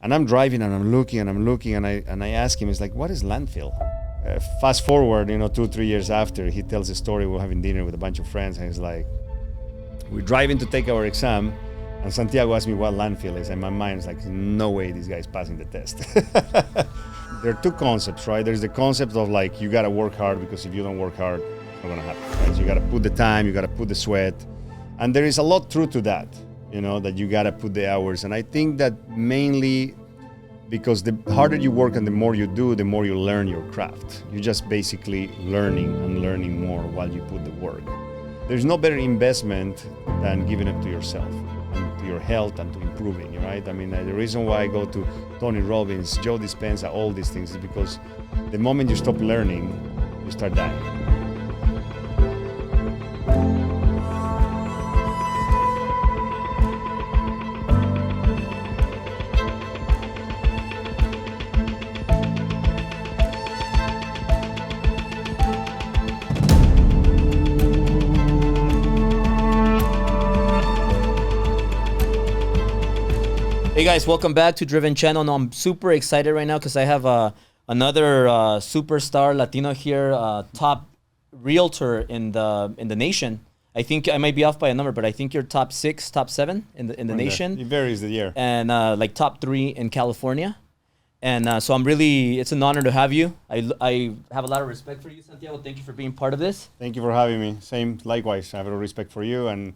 And I'm driving and I'm looking and I ask him, it's like, what is landfill? Fast forward, 2-3 years after, he tells a story. We're having dinner with a bunch of friends, and he's like, we're driving to take our exam, and Santiago asked me what landfill is, and my mind is like, no way this guy's passing the test. There are two concepts, right? There's the concept of like, you gotta work hard, because if you don't work hard, it's not gonna happen, right? So you gotta put the time, you gotta put the sweat, and there is a lot truth to that, that you gotta put the hours. And I think that mainly because the harder you work and the more you do, the more you learn your craft. You're just basically learning and learning more while you put the work. There's no better investment than giving it to yourself and to your health and to improving, right? I mean, the reason why I go to Tony Robbins, Joe Dispenza, all these things is because the moment you stop learning, you start dying. Hey guys, welcome back to Driven Channel. No, I'm super excited right now because I have another superstar Latino here, top realtor in the nation. I think I might be off by a number, but I think you're top 6, top 7 in the nation. It varies the year. And like top 3 in California. And so it's an honor to have you. I have a lot of respect for you, Santiago. Thank you for being part of this. Thank you for having me. Same, likewise. I have a lot of respect for you and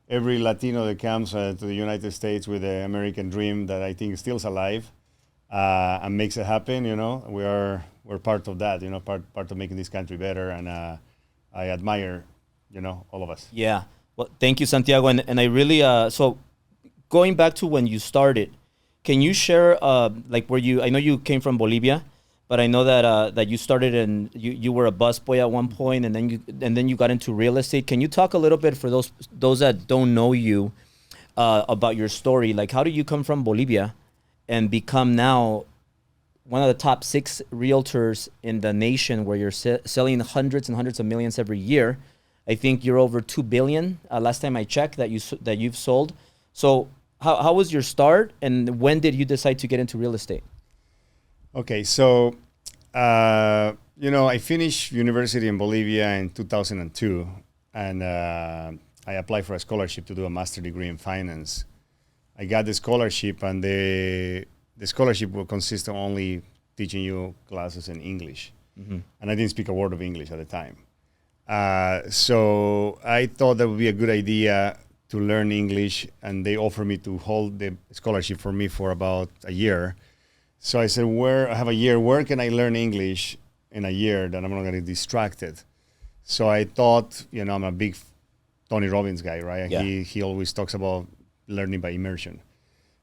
every Latino that comes to the United States with the American dream that I think still is alive and makes it happen. We're part of that. Part of making this country better, and I admire, all of us. Yeah. Well, thank you, Santiago. And I really so going back to when you started, can you share like where you? I know you came from Bolivia, but I know that you started and you were a busboy at one point, and then you got into real estate. Can you talk a little bit for those that don't know you about your story? Like, how did you come from Bolivia and become now one of the top 6 realtors in the nation, where you're selling hundreds and hundreds of millions every year? I think you're over 2 billion last time I checked that you've sold. So how was your start, and when did you decide to get into real estate? Okay, so, I finished university in Bolivia in 2002, and I applied for a scholarship to do a master's degree in finance. I got the scholarship, and the scholarship will consist of only teaching you classes in English. Mm-hmm. And I didn't speak a word of English at the time. So I thought that would be a good idea to learn English, and they offered me to hold the scholarship for me for about a year. So I said, I have a year, where can I learn English in a year that I'm not going to get distracted? So I thought, I'm a big Tony Robbins guy, right? Yeah. He always talks about learning by immersion.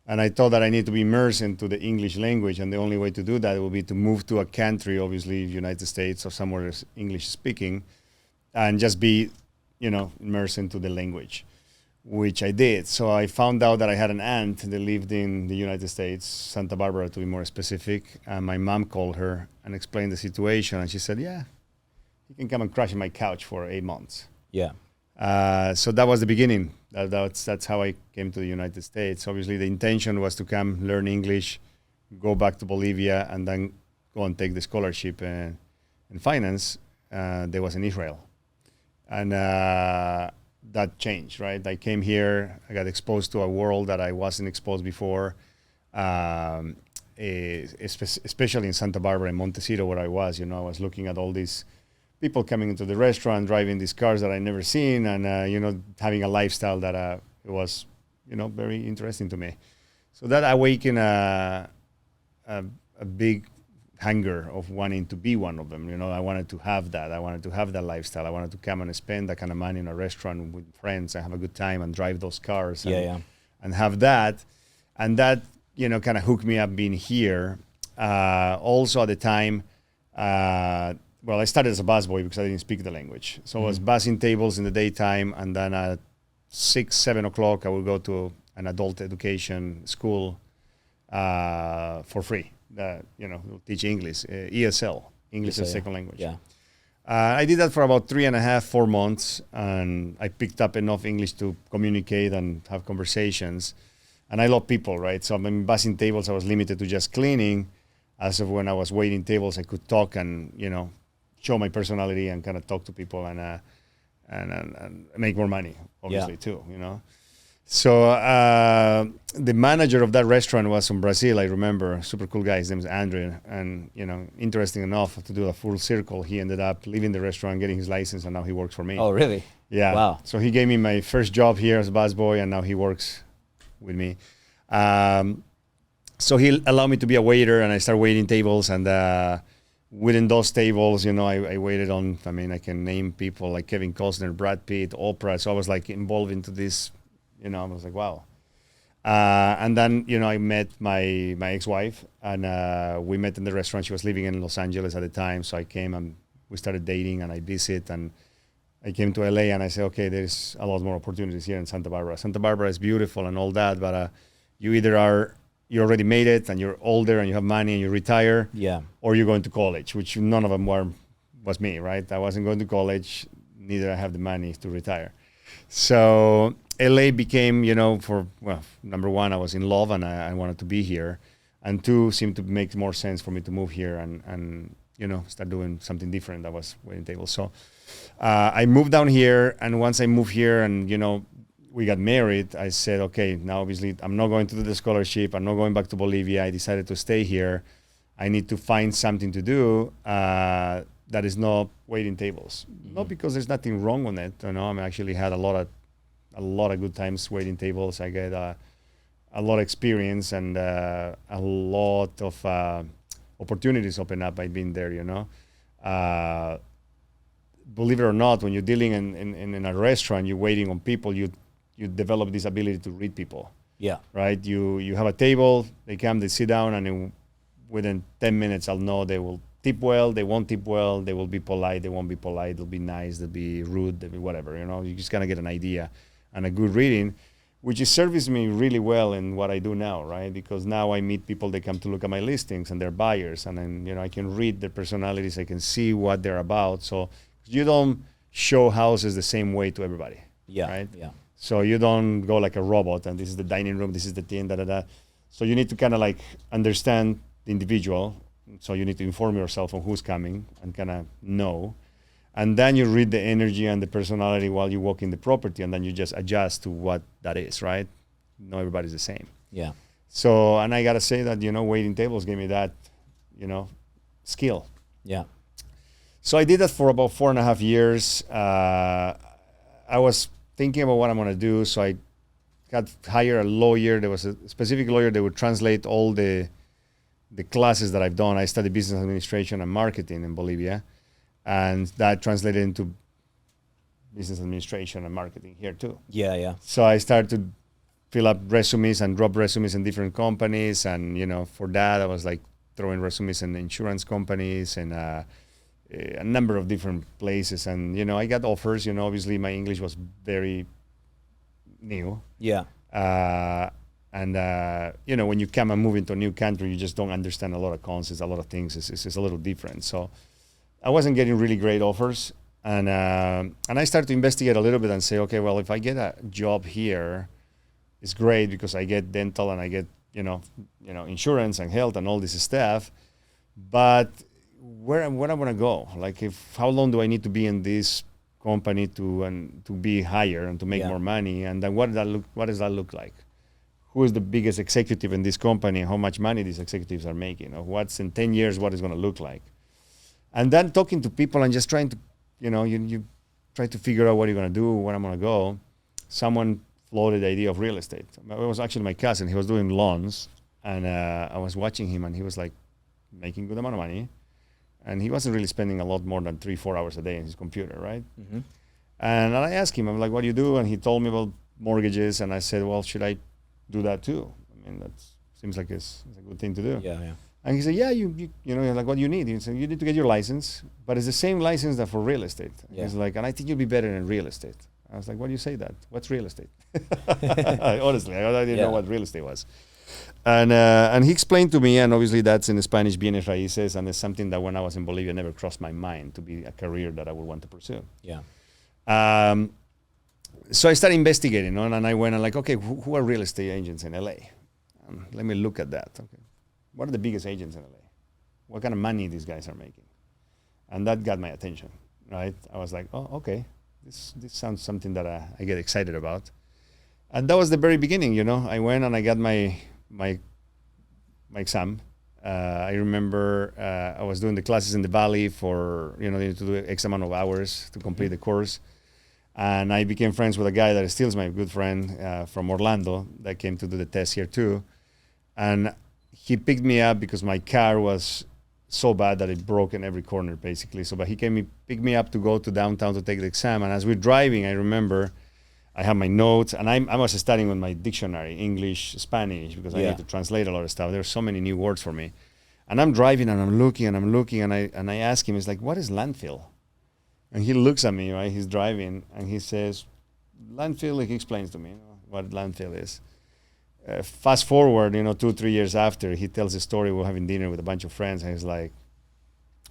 And I thought that I need to be immersed into the English language, and the only way to do that would be to move to a country, obviously United States or somewhere that's English speaking, and just be, immersed into the language, which I did. So I found out that I had an aunt that lived in the United States, Santa Barbara to be more specific. And my mom called her and explained the situation. And she said, yeah, you can come and crash in my couch for 8 months. Yeah. So that was the beginning. That's how I came to the United States. Obviously, the intention was to come learn English, go back to Bolivia, and then go and take the scholarship in finance. There was in Israel. And that changed, right? I came here, I got exposed to a world that I wasn't exposed before, especially in Santa Barbara and Montecito, where I was. I was looking at all these people coming into the restaurant, driving these cars that I never seen, and having a lifestyle that it was, very interesting to me. So that awakened a big hunger of wanting to be one of them. I wanted to have that. I wanted to have that lifestyle. I wanted to come and spend that kind of money in a restaurant with friends and have a good time and drive those cars and have that. And that, kind of hooked me up being here. Also at the time, I started as a busboy because I didn't speak the language. So I was bussing tables in the daytime, and then at 6, 7 o'clock, I would go to an adult education school for free. Teach English, ESL, English as second language. Yeah. I did that for about 3.5, 4 months, and I picked up enough English to communicate and have conversations. And I love people, right? So I'm bussing tables. I was limited to just cleaning. As of when I was waiting tables, I could talk and, show my personality and kind of talk to people and make more money, obviously, too, So the manager of that restaurant was from Brazil, I remember. Super cool guy. His name is Andre. And, interesting enough, to do a full circle, he ended up leaving the restaurant, getting his license, and now he works for me. Oh, really? Yeah. Wow. So he gave me my first job here as a busboy, and now he works with me. So he allowed me to be a waiter, and I started waiting tables. And within those tables, I waited on, I can name people like Kevin Costner, Brad Pitt, Oprah. So I was like involved into this. I was like, wow. And then, I met my ex-wife, and we met in the restaurant. She was living in Los Angeles at the time. So I came and we started dating, and I visit, and I came to LA, and I said, okay, there's a lot more opportunities here in Santa Barbara. Santa Barbara is beautiful and all that, but you either you already made it and you're older and you have money and you retire, or you're going to college, which none of them was me, right? I wasn't going to college, neither I have the money to retire. So LA became, number one, I was in love and I wanted to be here. And two, seemed to make more sense for me to move here and start doing something different. That was waiting tables. So I moved down here. And once I moved here and, we got married, I said, okay, now obviously I'm not going to do the scholarship. I'm not going back to Bolivia. I decided to stay here. I need to find something to do that is not waiting tables. Mm-hmm. Not because there's nothing wrong with it. I actually had a lot of good times waiting tables. I get a lot of experience and a lot of opportunities open up by being there. Believe it or not, when you're dealing in a restaurant, you're waiting on people. You develop this ability to read people. Yeah. Right. You have a table. They come. They sit down, and within 10 minutes, I'll know they will tip well. They won't tip well. They will be polite. They won't be polite. They'll be nice. They'll be rude. They'll be whatever. You just kind of get an idea and a good reading, which is serviced me really well in what I do now, right? Because now I meet people, they come to look at my listings and they're buyers, and then, I can read their personalities, I can see what they're about. So you don't show houses the same way to everybody. Yeah. Right? Yeah. So you don't go like a robot and this is the dining room, this is the thing, da. So you need to kind of like understand the individual. So you need to inform yourself on who's coming and kind of know. And then you read the energy and the personality while you walk in the property, and then you just adjust to what that is, right? Not everybody's the same. Yeah. So, and I got to say that, waiting tables gave me that, skill. Yeah. So I did that for about 4.5 years. I was thinking about what I'm going to do. So I got hired a lawyer. There was a specific lawyer that would translate all the classes that I've done. I studied business administration and marketing in Bolivia. And that translated into business administration and marketing here too. Yeah, yeah. So I started to fill up resumes and drop resumes in different companies. And, for that, I was like throwing resumes in insurance companies and a number of different places. And, I got offers. Obviously my English was very new. Yeah. When you come and move into a new country, you just don't understand a lot of concepts, a lot of things. It's a little different. So I wasn't getting really great offers, and I started to investigate a little bit and say, okay, well, if I get a job here, it's great because I get dental and I get insurance and health and all this stuff. But where am I gonna go? Like, how long do I need to be in this company to be higher and to make more money? And then what does that look like? Who is the biggest executive in this company? How much money these executives are making? Or what's in 10 years? What is going to look like? And then talking to people and just trying to, you try to figure out what you're going to do, where I'm going to go. Someone floated the idea of real estate. It was actually my cousin. He was doing lawns, and I was watching him, and he was like making a good amount of money. And he wasn't really spending a lot more than 3-4 hours a day in his computer, right? Mm-hmm. And I asked him, I'm like, what do you do? And he told me about mortgages, and I said, well, should I do that too? I mean, that seems like it's a good thing to do. Yeah, yeah. And he said, yeah, you're like, what do you need? He said, you need to get your license, but it's the same license that for real estate. Yeah. He's like, and I think you'll be better in real estate. I was like, why do you say that? What's real estate? Honestly, I didn't know what real estate was. And he explained to me, and obviously that's in Spanish, bienes raíces, and it's something that when I was in Bolivia never crossed my mind to be a career that I would want to pursue. Yeah. So I started investigating, and I went and like, okay, who are real estate agents in LA? Let me look at that. Okay, what are the biggest agents in LA? What kind of money these guys are making? And that got my attention, right? I was like, oh, okay, this sounds something that I get excited about. And that was the very beginning, I went and I got my exam. I remember I was doing the classes in the Valley for, you need to do X amount of hours to complete the course. And I became friends with a guy that still is my good friend from Orlando that came to do the test here too. And he picked me up because my car was so bad that it broke in every corner basically. But he picked me up to go to downtown to take the exam. And as we're driving, I remember I have my notes, and I was studying with my dictionary, English, Spanish, because I need to translate a lot of stuff. There are so many new words for me. And I'm driving and I'm looking, and I ask him, it's like, what is landfill? And he looks at me, right? He's driving, and he says, landfill, he explains to me what landfill is. Fast forward, 2-3 years after, he tells a story. We're having dinner with a bunch of friends, and he's like,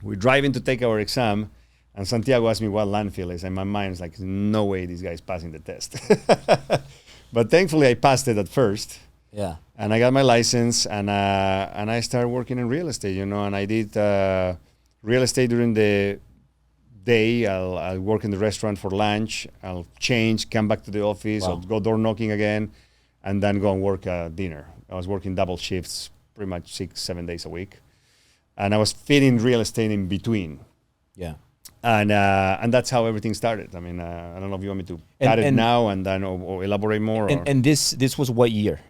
we're driving to take our exam, and Santiago asked me what landfill is, and my mind is like, no way this guy's passing the test. But thankfully, I passed it at first. Yeah. And I got my license, and I started working in real estate, and I did real estate during the day. I'll work in the restaurant for lunch. I'll change, come back to the office. Wow. I'll go door knocking again, and then go and work dinner. I was working double shifts pretty much 6-7 days a week. And I was fitting real estate in between. Yeah. And that's how everything started. I mean, I don't know if you want me to cut it now and then or elaborate more. And this was what year?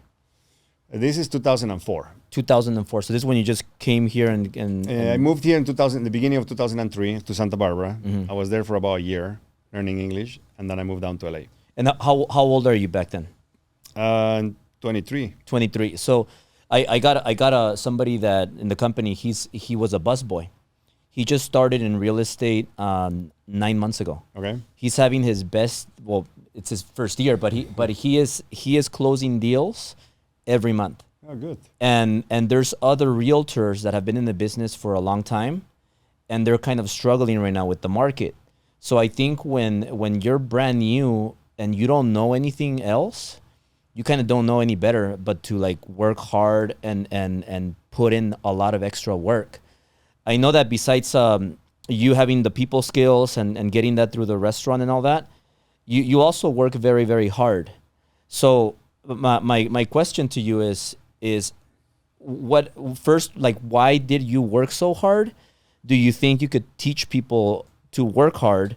This is 2004. 2004. So this is when you just came here and I moved here in the beginning of 2003 to Santa Barbara. Mm-hmm. I was there for about a year learning English, and then I moved down to LA. And how old are you back then? 23. 23. So I got somebody that in the company, he was a busboy. He just started in real estate 9 months ago. Okay. He's having his best. Well, it's his first year, but he is closing deals every month. Oh, good. And there's other realtors that have been in the business for a long time, and they're kind of struggling right now with the market. So I think when you're brand new and you don't know anything else, you kind of don't know any better but to like work hard and put in a lot of extra work. I know that besides you having the people skills and getting that through the restaurant and all that, you also work very, very hard. So my question to you is what first, like, why did you work so hard? Do you think you could teach people to work hard?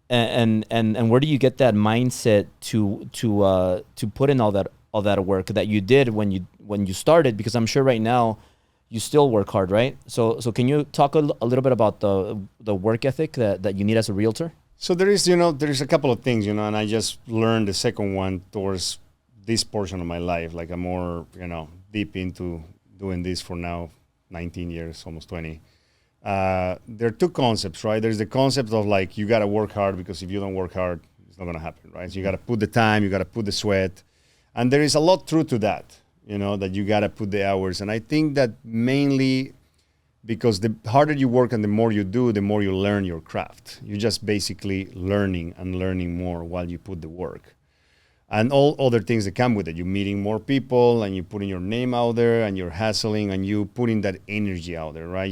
And where do you get that mindset to put in all that work that you did when you started? Because I'm sure right now you still work hard, right? So can you talk a little bit about the work ethic that you need as a realtor? So there is a couple of things, and I just learned the second one towards this portion of my life. Like I'm more, deep into doing this for now 19 years, almost 20. There are two concepts, right? There's the concept of like, you got to work hard, because if you don't work hard, it's not going to happen, right? So you got to put the time, you got to put the sweat. And there is a lot truth to that, that you got to put the hours. And I think that mainly because the harder you work and the more you do, the more you learn your craft. You're just basically learning and learning more while you put the work. And all other things that come with it. You're meeting more people, and you're putting your name out there, and you're hustling, and you putting that energy out there, right?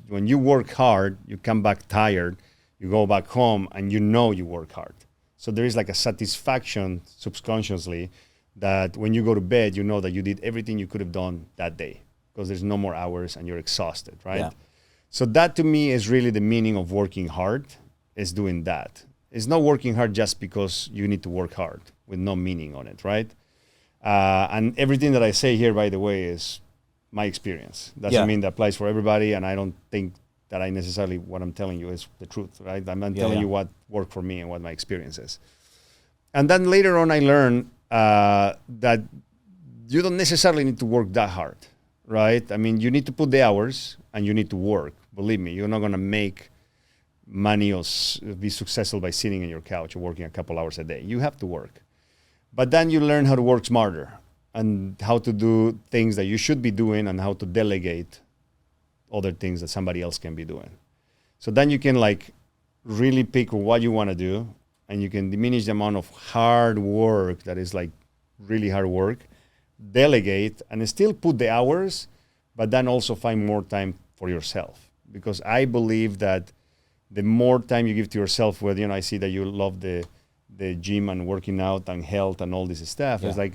When you work hard, you come back tired, you go back home, and you work hard. So there is like a satisfaction subconsciously that when you go to bed, you know that you did everything you could have done that day, because there's no more hours and you're exhausted, right? Yeah. So that to me is really the meaning of working hard, is doing that. It's not working hard just because you need to work hard with no meaning on it, right? And everything that I say here, by the way, is my experience. Doesn't mean that applies for everybody, and I don't think that I necessarily, what I'm telling you is the truth, right? I'm telling you what worked for me and what my experience is. And then later on, I learned that you don't necessarily need to work that hard, right? I mean, you need to put the hours and you need to work. Believe me, you're not going to make money or be successful by sitting on your couch or working a couple hours a day. You have to work. But then you learn how to work smarter and how to do things that you should be doing and how to delegate other things that somebody else can be doing. So then you can like really pick what you want to do and you can diminish the amount of hard work that is like really hard work, delegate, and still put the hours, but then also find more time for yourself. Because I believe that the more time you give to yourself, whether, I see that you love the gym and working out and health and all this stuff. Yeah. It's like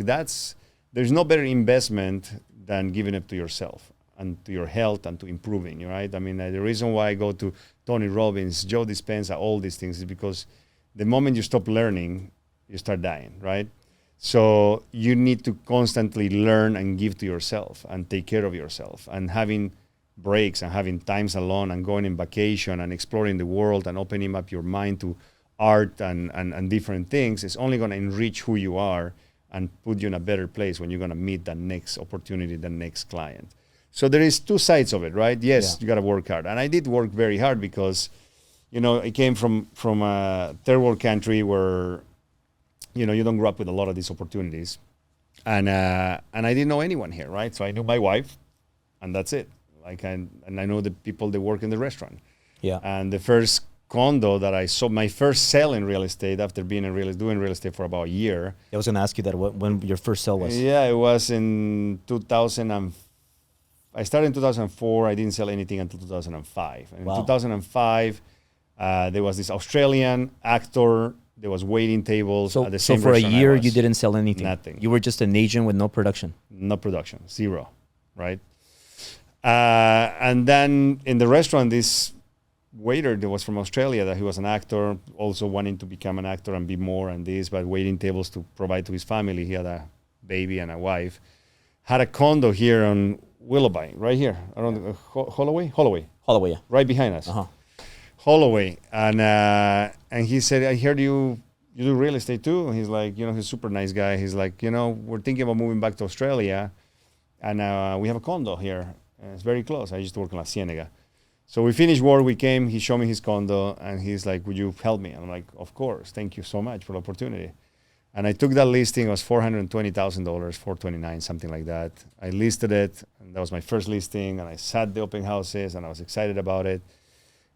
there's no better investment than giving it to yourself and to your health and to improving, right? I mean, the reason why I go to Tony Robbins, Joe Dispenza, all these things is because the moment you stop learning, you start dying, right? So you need to constantly learn and give to yourself and take care of yourself, and having breaks and having times alone and going on vacation and exploring the world and opening up your mind to art and different things is only going to enrich who you are and put you in a better place when you're going to meet the next opportunity, the next client. So there is two sides of it, right? Yes, you got to work hard. And I did work very hard because, I came from a third world country where, you don't grow up with a lot of these opportunities. And I didn't know anyone here, right? So I knew my wife, and that's it. And I know the people that work in the restaurant. Yeah. And the first condo that I saw, my first sale in real estate after being doing real estate for about a year. I was going to ask you that, when your first sale was. Yeah, it was in 2000. I started in 2004. I didn't sell anything until 2005. And wow. In 2005, there was this Australian actor. There was waiting tables at the same So for a restaurant year, you didn't sell anything? Nothing. You were just an agent with no production? No production, zero, right? And then in the restaurant, this waiter that was from Australia, that he was an actor, also wanting to become an actor and be more and this, but waiting tables to provide to his family. He had a baby and a wife. Had a condo here on Willoughby, right here, around Holloway, Holloway, yeah. right behind us. Uh-huh. Holloway, and he said, I heard you do real estate too. And he's like, he's a super nice guy. He's like, we're thinking about moving back to Australia, and we have a condo here. It's very close. I used to work in La Cienega. So we finished work, we came, he showed me his condo, and he's like, would you help me? I'm like, of course, thank you so much for the opportunity. And I took that listing. It was $420,000, $429,000, something like that. I listed it, and that was my first listing, and I sat the open houses, and I was excited about it.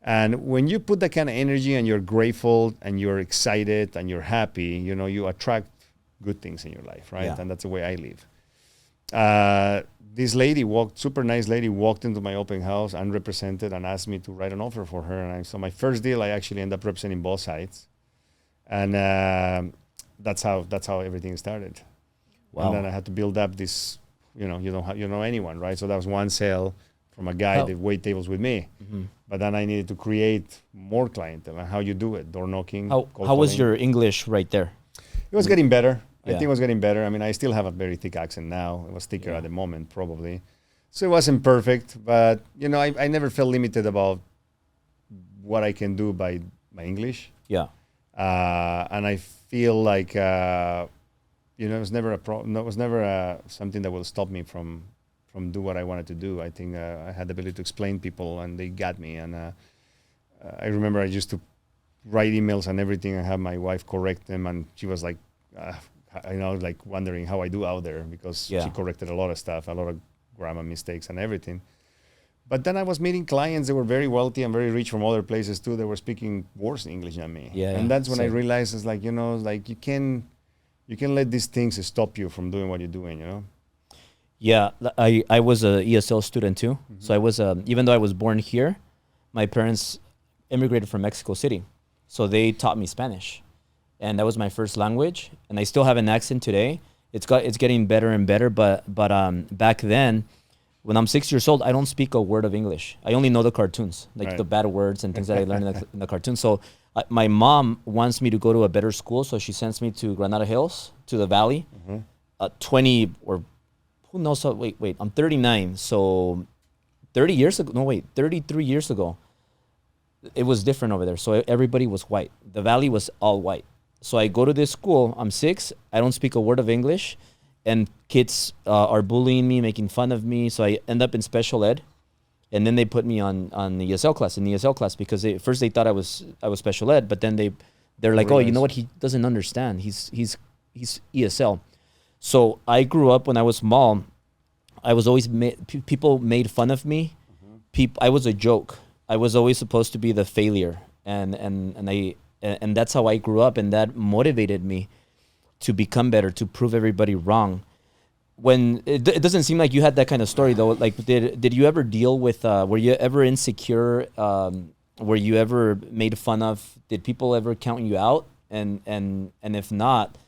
And when you put that kind of energy, and you're grateful, and you're excited, and you're happy, you attract good things in your life, right? Yeah. And that's the way I live. This lady super nice lady walked into my open house unrepresented and asked me to write an offer for her. And so my first deal, I actually ended up representing both sides. And that's how everything started. Wow. And then I had to build up this, you don't know anyone, right? So that was one sale from a guy that wait tables with me. Mm-hmm. But then I needed to create more clientele and how you do it, door knocking. How was your English right there? It was getting better. Yeah. I think it was getting better. I mean, I still have a very thick accent now. It was thicker at the moment, probably. So it wasn't perfect, but, I never felt limited about what I can do by my English. Yeah. And I feel like, it was never something that will stop me from do what I wanted to do. I think I had the ability to explain people, and they got me. And I remember I used to write emails and everything and have my wife correct them, and she was like, like wondering how I do out there, because she corrected a lot of stuff, a lot of grammar mistakes and everything. But then I was meeting clients that were very wealthy and very rich from other places too. They were speaking worse English than me. Yeah, and that's when I realized it's like, like you can let these things stop you from doing what you're doing, Yeah, I was a ESL student too. Mm-hmm. So I was, even though I was born here, my parents immigrated from Mexico City. So they taught me Spanish. And that was my first language, and I still have an accent today. It's getting better and better, but back then, when I'm 6 years old, I don't speak a word of English. I only know the cartoons, like the bad words and things that I learned in the cartoons. So my mom wants me to go to a better school, so she sends me to Granada Hills, to the Valley. Mm-hmm. 20 or who knows? Wait, I'm 39, so 33 years ago, it was different over there. So everybody was white. The Valley was all white. So I go to this school, I'm 6, I don't speak a word of English, and kids are bullying me, making fun of me. So I end up in special ed, and then they put me on the ESL class, because first they thought I was special ed, but then they're like, oh, you know what? He doesn't understand. He's ESL. So I grew up when I was small. I was always people made fun of me. Mm-hmm. I was a joke. I was always supposed to be the failure, and and that's how I grew up, and that motivated me to become better, to prove everybody wrong. When it doesn't seem like you had that kind of story though. Like, did you ever deal with? Were you ever insecure? Were you ever made fun of? Did people ever count you out? And if not,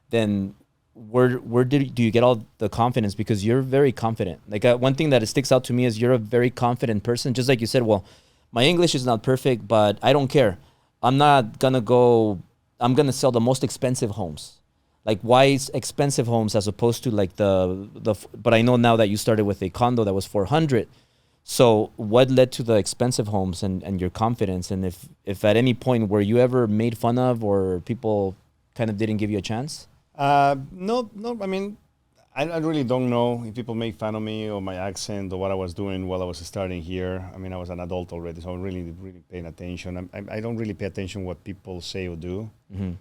then where do you get all the confidence? Because you're very confident. Like, one thing that sticks out to me is you're a very confident person. Just like you said, well, my English is not perfect, but I don't care. I'm gonna sell the most expensive homes. Like, why is expensive homes as opposed to like but I know now that you started with a condo that was 400. So what led to the expensive homes and your confidence? And if at any point were you ever made fun of, or people kind of didn't give you a chance? No. I mean, I really don't know if people make fun of me or my accent or what I was doing while I was starting here. I mean, I was an adult already, so I'm really paying attention. I don't really pay attention what people say or do. Mm-hmm.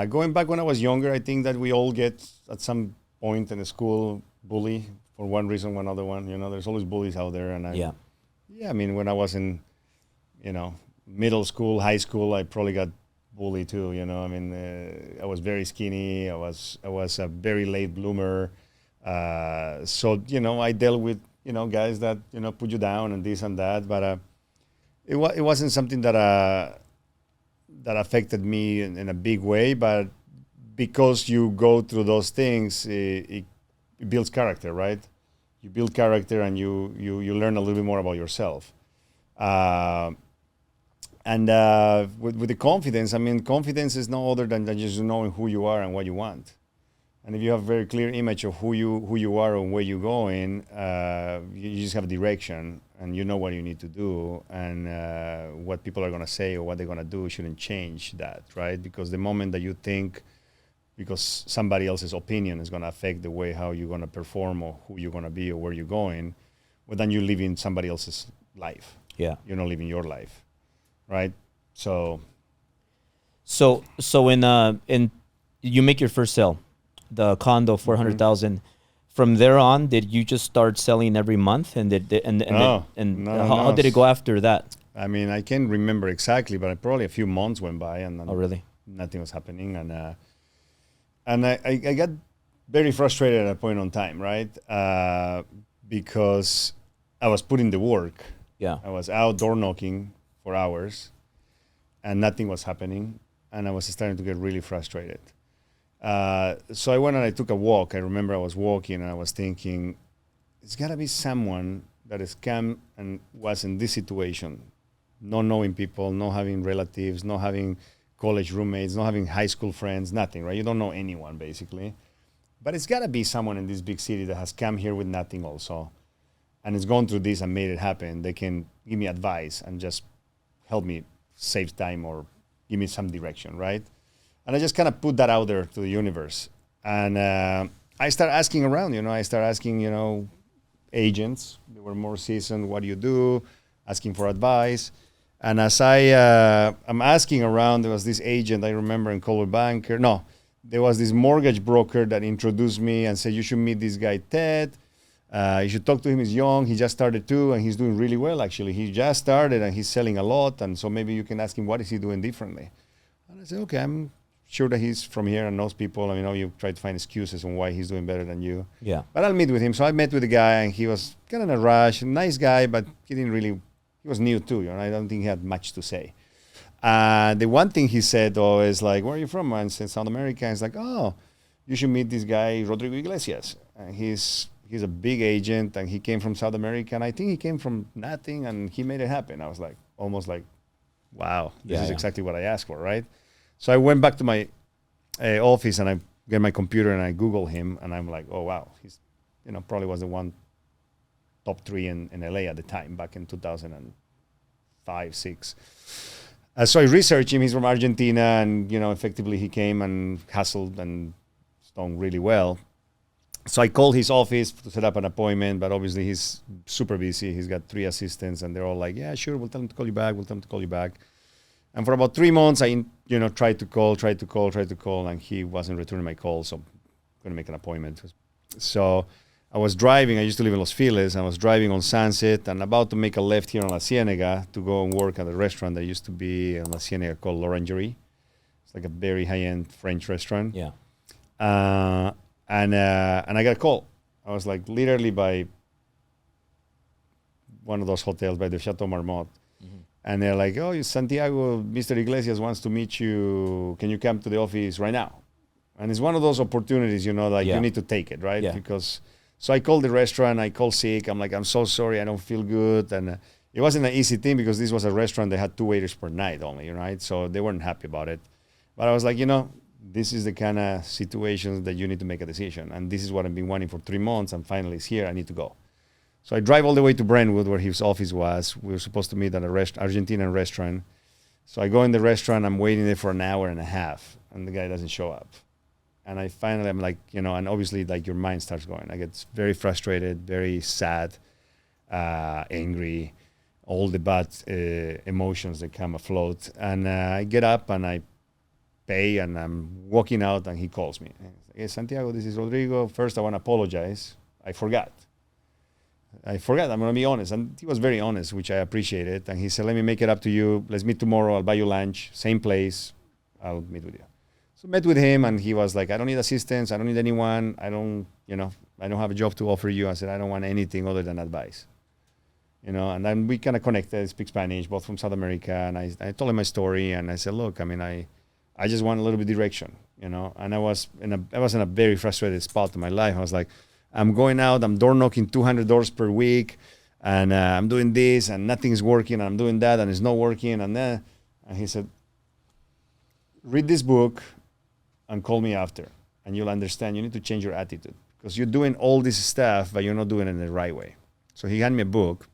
Going back when I was younger, I think that we all get at some point in the school bully for one reason or another one. You know, there's always bullies out there. And Yeah, I mean, when I was in, middle school, high school, I probably got bullied too. You know, I mean, I was very skinny. I was a very late bloomer. So, I dealt with, guys that, put you down and this and that. But it wasn't something that affected me in a big way. But because you go through those things, it builds character, right? You build character and you learn a little bit more about yourself. And with the confidence, I mean, confidence is no other than just knowing who you are and what you want. And if you have a very clear image of who you are and where you're going, you just have a direction and you know what you need to do, and what people are going to say or what they're going to do shouldn't change that, right? Because the moment that you think because somebody else's opinion is going to affect the way how you're going to perform or who you're going to be or where you're going, well, then you're living somebody else's life. yeah. You're not living your life, right? So in you make your first sale, the condo, 400,000. From there on, did you just start selling every month? And how did it go after that? I mean, I can't remember exactly, but probably a few months went by, and Oh, really? nothing was happening, and I got very frustrated at a point on time, right? Because I was putting the work. Yeah. I was out door knocking for hours, and nothing was happening, and I was starting to get really frustrated. So I went and I took a walk. I remember I was walking and I was thinking, it's got to be someone that has come and was in this situation, not knowing people, not having relatives, not having college roommates, not having high school friends, nothing, right? You don't know anyone, basically. But it's got to be someone in this big city that has come here with nothing also, and has gone through this and made it happen. They can give me advice and just help me save time or give me some direction, right? And I just kind of put that out there to the universe. And I start asking around, I start asking, agents. They were more seasoned. What do you do? Asking for advice. And as I'm asking around, there was this agent I remember in Coldwell Banker. No, there was this mortgage broker that introduced me and said, you should meet this guy, Ted. You should talk to him. He's young. He just started too, and he's doing really well, actually. He just started, and he's selling a lot. And so maybe you can ask him, what is he doing differently? And I said, okay, I'm sure that he's from here and knows people. I mean, you try to find excuses on why he's doing better than you. Yeah. But I'll meet with him. So I met with the guy, and he was kind of in a rush. Nice guy, but he was new too. I don't think he had much to say. The one thing he said, is like, where are you from? And I said, South America. And he's like, oh, you should meet this guy, Rodrigo Iglesias. And he's a big agent, and he came from South America. And I think he came from nothing, and he made it happen. I was like, almost like, wow, this is exactly what I asked for, right? So I went back to my office, and I get my computer and I Google him, and I'm like, oh wow, he's, probably was the one top 3 in LA at the time, back in 2005, 6. So I researched him. He's from Argentina, and effectively he came and hustled and done really well. So I called his office to set up an appointment, but obviously he's super busy. He's got 3 assistants, and they're all like, yeah, sure, we'll tell him to call you back. And for about 3 months, I tried to call, and he wasn't returning my call, so I'm going to make an appointment. So I was driving. I used to live in Los Feliz. I was driving on Sunset and about to make a left here on La Cienega to go and work at a restaurant that used to be in La Cienega called L'Orangerie. It's like a very high-end French restaurant. Yeah. And I got a call. I was like literally by one of those hotels by the Chateau Marmont. Mm-hmm. And they're like, oh, Santiago, Mr. Iglesias wants to meet you. Can you come to the office right now? And it's one of those opportunities, you know, like you need to take it, right? Yeah. Because, so I called the restaurant, I called sick. I'm like, I'm so sorry, I don't feel good. And it wasn't an easy thing because this was a restaurant that had 2 waiters per night only, right? So they weren't happy about it. But I was like, you know, this is the kind of situations that you need to make a decision. And this is what I've been wanting for 3 months. And finally it's here, I need to go. So I drive all the way to Brentwood where his office was. We were supposed to meet at a Argentinian restaurant. So I go in the restaurant, I'm waiting there for an hour and a half, and the guy doesn't show up. And I'm like, you know, and obviously like your mind starts going. I get very frustrated, very sad, angry, all the bad emotions that come afloat. And I get up and I pay and I'm walking out and he calls me. Hey, Santiago, this is Rodrigo. First, I want to apologize. I forgot. I'm going to be honest. And he was very honest, which I appreciated. And he said, let me make it up to you. Let's meet tomorrow. I'll buy you lunch. Same place. I'll meet with you. So met with him and he was like, I don't need assistance. I don't need anyone. I don't have a job to offer you. I said, I don't want anything other than advice. You know, and then we kind of connected, speak Spanish, both from South America. And I told him my story and I said, look, I mean, I just want a little bit of direction, you know. And I was in a very frustrated spot in my life. I was like, I'm going out, I'm door knocking 200 doors per week, and I'm doing this, and nothing's working, and I'm doing that, and it's not working. And he said, read this book and call me after, and you'll understand you need to change your attitude because you're doing all this stuff, but you're not doing it in the right way. So he handed me a book,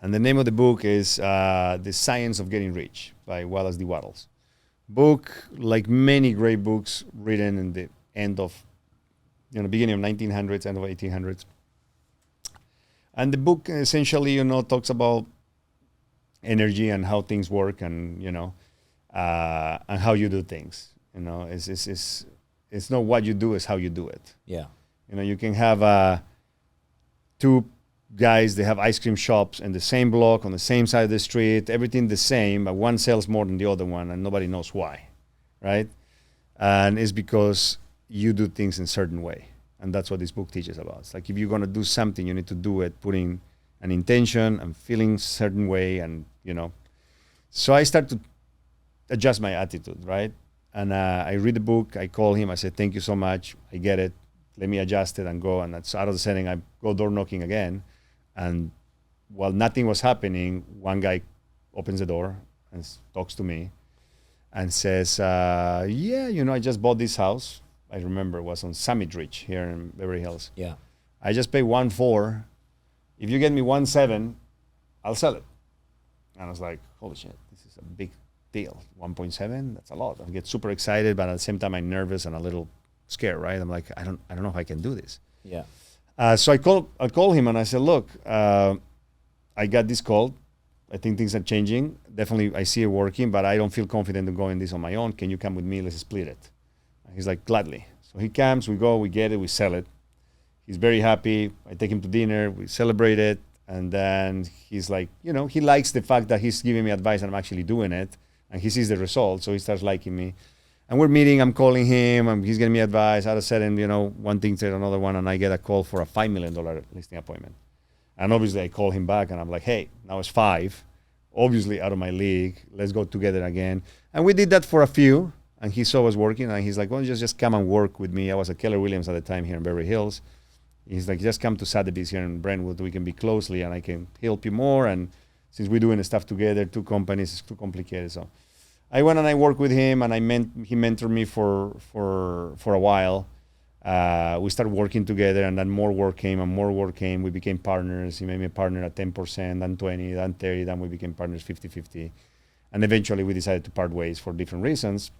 and the name of the book is The Science of Getting Rich by Wallace D. Wattles. Book, like many great books written in the beginning of 1900s, end of 1800s. And the book essentially, you know, talks about energy and how things work and, you know, and how you do things. You know, it's not what you do, it's how you do it. Yeah. You know, you can have 2 guys, they have ice cream shops in the same block, on the same side of the street, everything the same, but one sells more than the other one and nobody knows why, right? And it's because you do things in a certain way. And that's what this book teaches about. It's like if you're going to do something, you need to do it putting an intention and feeling a certain way. And, you know, so I start to adjust my attitude, right? And I read the book, I call him, I say, thank you so much. I get it. Let me adjust it and go. And that's out of the setting. I go door knocking again. And while nothing was happening, one guy opens the door and talks to me and says, yeah, you know, I just bought this house. I remember it was on Summit Ridge here in Beverly Hills. Yeah. I just paid 1.4. If you get me 1.7, I'll sell it. And I was like, holy shit, this is a big deal. 1.7, that's a lot. I get super excited, but at the same time I'm nervous and a little scared, right? I'm like, I don't know if I can do this. Yeah. So I called him and I said, look, I got this call. I think things are changing. Definitely I see it working, but I don't feel confident in going this on my own. Can you come with me? Let's split it. He's like, gladly. So he comes, we go, we get it, we sell it. He's very happy. I take him to dinner, we celebrate it. And then he's like, you know, he likes the fact that he's giving me advice and I'm actually doing it. And he sees the results, so he starts liking me. And we're meeting, I'm calling him, and he's giving me advice. All of a sudden, you know, one thing to another one, and I get a call for a $5 million listing appointment. And obviously I call him back and I'm like, hey, now it's 5. Obviously out of my league. Let's go together again. And we did that for a few. And he saw us working, and he's like, well, just come and work with me. I was at Keller Williams at the time here in Beverly Hills. He's like, just come to Sotheby's here in Brentwood. We can be closely, and I can help you more. And since we're doing stuff together, 2 companies, it's too complicated. So I went and I worked with him, and he mentored me for a while. We started working together, and then more work came, and more work came. We became partners. He made me a partner at 10%, then 20, then 30, then we became partners 50-50. And eventually we decided to part ways for different reasons.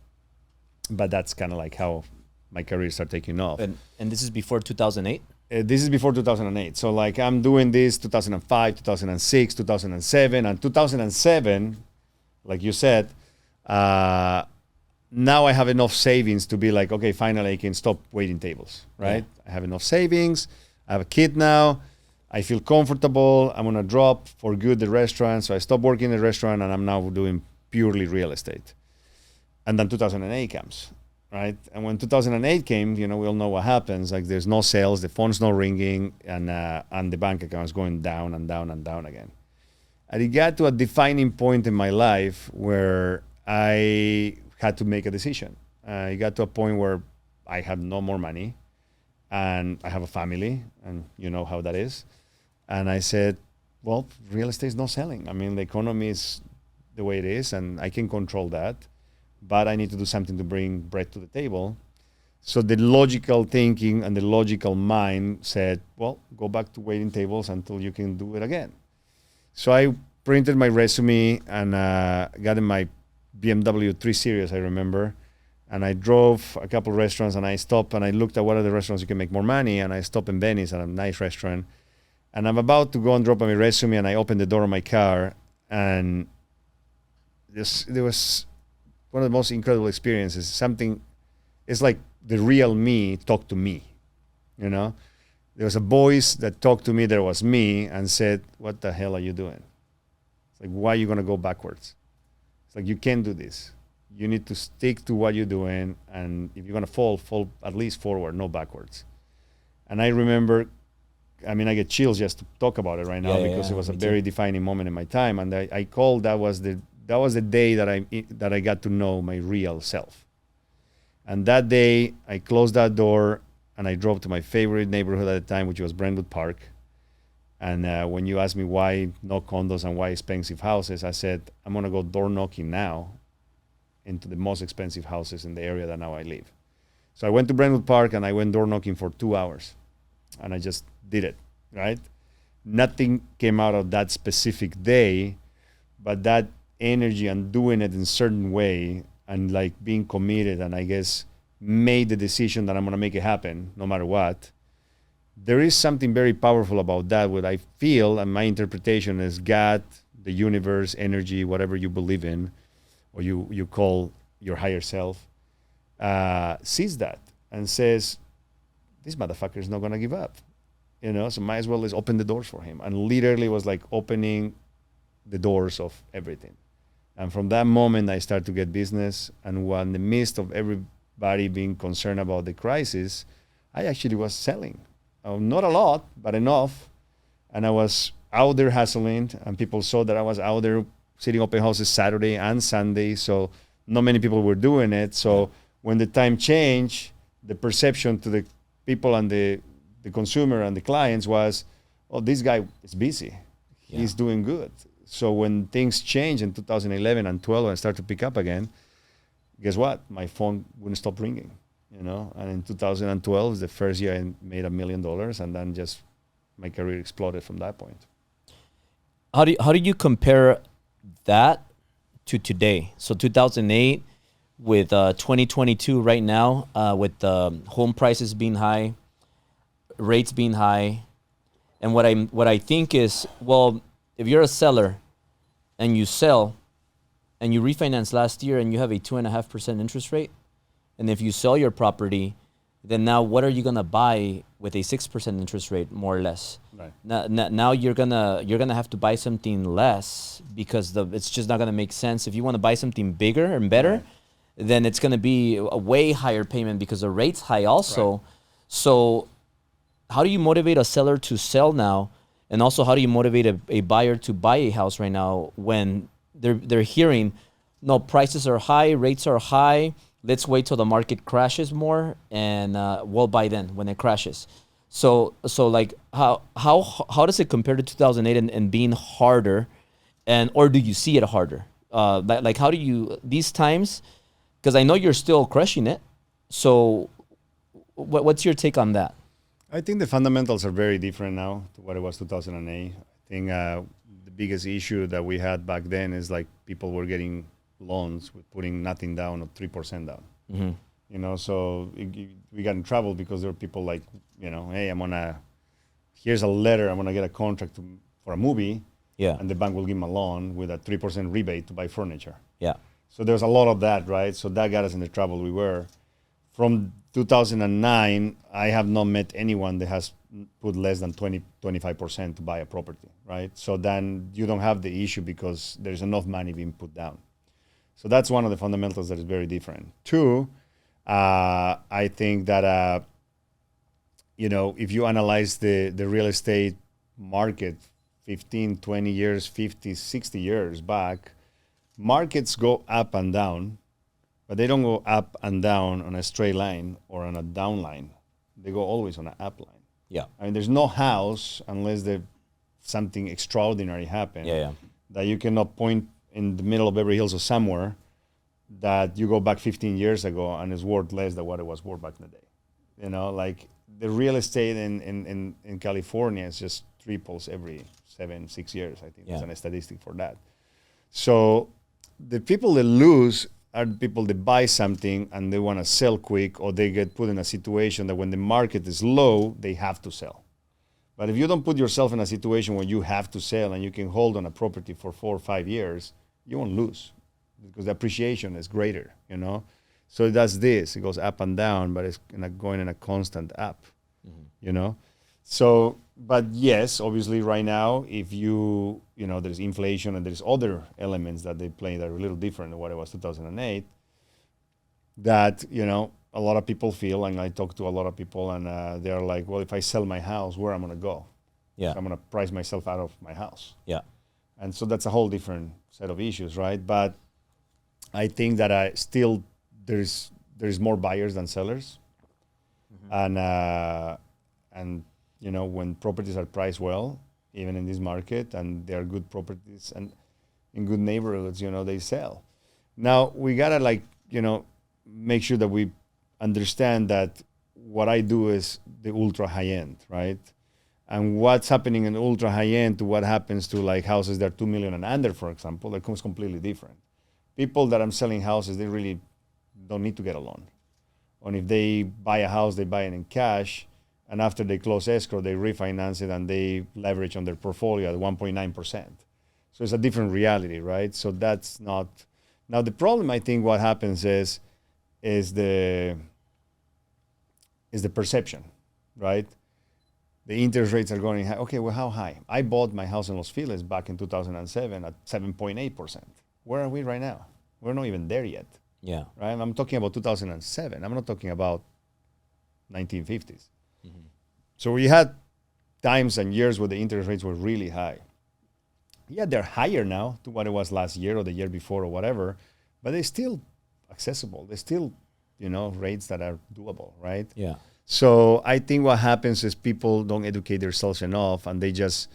But that's kind of like how my career started taking off. And this is before 2008? This is before 2008. So like I'm doing this 2005, 2006, 2007. And 2007, like you said, now I have enough savings to be like, okay, finally I can stop waiting tables, right? Yeah. I have enough savings. I have a kid now. I feel comfortable. I'm going to drop for good the restaurant. So I stopped working in the restaurant and I'm now doing purely real estate. And then 2008 comes, right? And when 2008 came, we all know what happens. Like there's no sales, the phone's not ringing, and the bank account is going down and down and down again. And it got to a defining point in my life where I had to make a decision. It got to a point where I had no more money, and I have a family, and you know how that is. And I said, well, real estate is not selling. I mean, the economy is the way it is, and I can control that, but I need to do something to bring bread to the table. So the logical thinking and the logical mind said, well, go back to waiting tables until you can do it again. So I printed my resume and got in my BMW 3 Series, I remember. And I drove a couple restaurants, and I stopped and I looked at what are the restaurants you can make more money. And I stopped in Venice at a nice restaurant. And I'm about to go and drop my resume, and I opened the door of my car, and there was one of the most incredible experiences. It's like the real me talked to me, There was a voice that talked to me, that was me, and said, what the hell are you doing? It's like, why are you going to go backwards? It's like, you can't do this. You need to stick to what you're doing, and if you're going to fall at least forward, not backwards. And I remember, I get chills just to talk about it right now, because it was a very defining moment in my time. And I called, that was the day that I got to know my real self. And that day, I closed that door, and I drove to my favorite neighborhood at the time, which was Brentwood Park. And when you asked me why no condos and why expensive houses, I said, I'm going to go door knocking now into the most expensive houses in the area that now I live. So I went to Brentwood Park, and I went door knocking for 2 hours. And I just did it, right? Nothing came out of that specific day, but that energy and doing it in a certain way, and like being committed, and I guess made the decision that I'm going to make it happen no matter what. There is something very powerful about that, what I feel, and my interpretation is God, the universe, energy, whatever you believe in, or you call your higher self, sees that and says, this motherfucker is not going to give up. So might as well let's open the doors for him. And literally was like opening the doors of everything. And from that moment, I started to get business. And when in the midst of everybody being concerned about the crisis, I actually was selling. Not a lot, but enough. And I was out there hustling, and people saw that I was out there sitting open houses Saturday and Sunday. So not many people were doing it. So when the time changed, the perception to the people and the consumer and the clients was, oh, this guy is busy. Yeah. He's doing good. So when things changed in 2011 and 12 and started to pick up again, guess what? My phone wouldn't stop ringing, And in 2012, the first year I made $1 million, and then just my career exploded from that point. How do you compare that to today? So 2008 with 2022 right now, with home prices being high, rates being high, and what I think is, well, if you're a seller and you sell and you refinance last year and you have a 2.5% interest rate, and if you sell your property, then now what are you gonna buy with a 6% interest rate, more or less? Right. Now you're gonna have to buy something less, because it's just not gonna make sense. If you want to buy something bigger and better, right, then it's gonna be a way higher payment because the rate's high also. Right. So how do you motivate a seller to sell now? And also, how do you motivate a buyer to buy a house right now when they're hearing, no, prices are high, rates are high, let's wait till the market crashes more, and we'll buy then when it crashes. So like, how does it compare to 2008 and being harder, or do you see it harder? Like how do you, these times, because I know you're still crushing it. So what's your take on that? I think the fundamentals are very different now to what it was 2008. I think the biggest issue that we had back then is like people were getting loans with putting nothing down or 3% down. Mm-hmm. So we got in trouble because there were people like, hey, here's a letter, I'm going to get a contract for a movie. Yeah. And the bank will give them a loan with a 3% rebate to buy furniture. Yeah. So there was a lot of that, right? So that got us in the trouble we were. From 2009, I have not met anyone that has put less than 25% to buy a property, right? So then you don't have the issue because there's enough money being put down. So that's one of the fundamentals that is very different. Two, I think that, if you analyze the real estate market 15, 20 years, 50, 60 years back, markets go up and down, but they don't go up and down on a straight line or on a down line. They go always on an up line. Yeah. I mean, there's no house unless something extraordinary happens that you cannot point in the middle of Beverly Hills or somewhere that you go back 15 years ago and it's worth less than what it was worth back in the day. Like the real estate in California is just triples every 6 years. I think there's a statistic for that. So the people that lose are the people that buy something and they want to sell quick, or they get put in a situation that when the market is low, they have to sell. But if you don't put yourself in a situation where you have to sell and you can hold on a property for 4 or 5 years, you won't lose because the appreciation is greater, So it does this. It goes up and down, but it's going in a constant up, So, but yes, obviously right now, if there's inflation and there's other elements that they play that are a little different than what it was 2008, that, a lot of people feel, and I talk to a lot of people, and they're like, well, if I sell my house, where am I going to go? Yeah. So I'm going to price myself out of my house. Yeah. And so that's a whole different set of issues, right? But I think that still there's more buyers than sellers. Mm-hmm. And when properties are priced well, even in this market, and they are good properties and in good neighborhoods, they sell. Now we gotta make sure that we understand that what I do is the ultra high end, right? And what's happening in ultra high end to what happens to like houses that are 2 million and under, for example, that comes completely different. People that I'm selling houses, they really don't need to get a loan. And if they buy a house, they buy it in cash. And after they close escrow, they refinance it and they leverage on their portfolio at 1.9%. So it's a different reality, right? So that's not. Now the problem, I think, what happens is the perception, right? The interest rates are going high. Okay, well, how high? I bought my house in Los Feliz back in 2007 at 7.8%. Where are we right now? We're not even there yet. Yeah. Right? I'm talking about 2007. I'm not talking about 1950s. Mm-hmm. So we had times and years where the interest rates were really high. Yeah, they're higher now to what it was last year or the year before or whatever, but they're still accessible. They're still, rates that are doable, right? Yeah. So I think what happens is people don't educate themselves enough, and they just